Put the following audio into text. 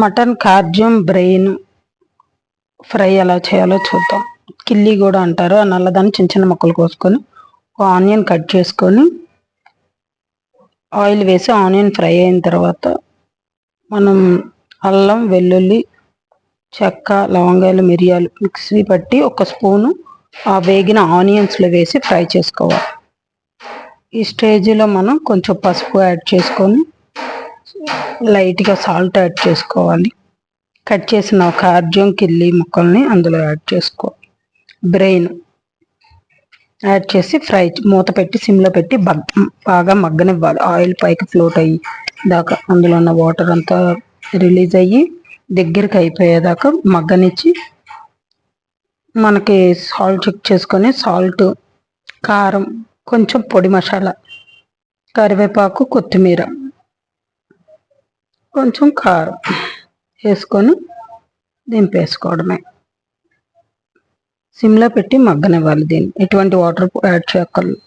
Mutton కార్జం brain fry ఎలా చేయాలో చూద్దాం. కిల్లీ కూడా అంటారు. ఆ నల్లదాన్ని చిన్న చిన్న ముక్కలు కోసుకొని ఆనియన్ కట్ చేసుకొని ఆయిల్ వేసి ఆనియన్ ఫ్రై అయిన తర్వాత మనం అల్లం వెల్లుల్లి చెక్క లవంగాలు మిరియాలు మిక్సీ పట్టి ఒక స్పూను ఆ వేగిన ఆనియన్స్లో వేసి ఫ్రై చేసుకోవాలి. ఈ స్టేజ్లో మనం కొంచెం పసుపు యాడ్ చేసుకొని లైట్గా సాల్ట్ యాడ్ చేసుకోవాలి. కట్ చేసిన కార్జం కిల్లీ ముక్కల్ని అందులో యాడ్ చేసుకోవాలి. బ్రెయిన్ యాడ్ చేసి ఫ్రై మూత పెట్టి సిమ్లో పెట్టి బాగా మగ్గనివ్వాలి. ఆయిల్ పైకి ఫ్లోట్ అయ్యి దాకా అందులో ఉన్న వాటర్ అంతా రిలీజ్ అయ్యి దగ్గరికి అయిపోయేదాకా మగ్గనిచ్చి మనకి సాల్ట్ చెక్ చేసుకొని సాల్ట్ కారం కొంచెం పొడి మసాలా కరివేపాకు కొత్తిమీర కొంచెం కారం వేసుకొని దింపేసుకోవడమే. సిమ్లో పెట్టి మగ్గనివ్వాలి. దీన్ని ఎటువంటి వాటర్ యాడ్ చేయక్కర్లేదు.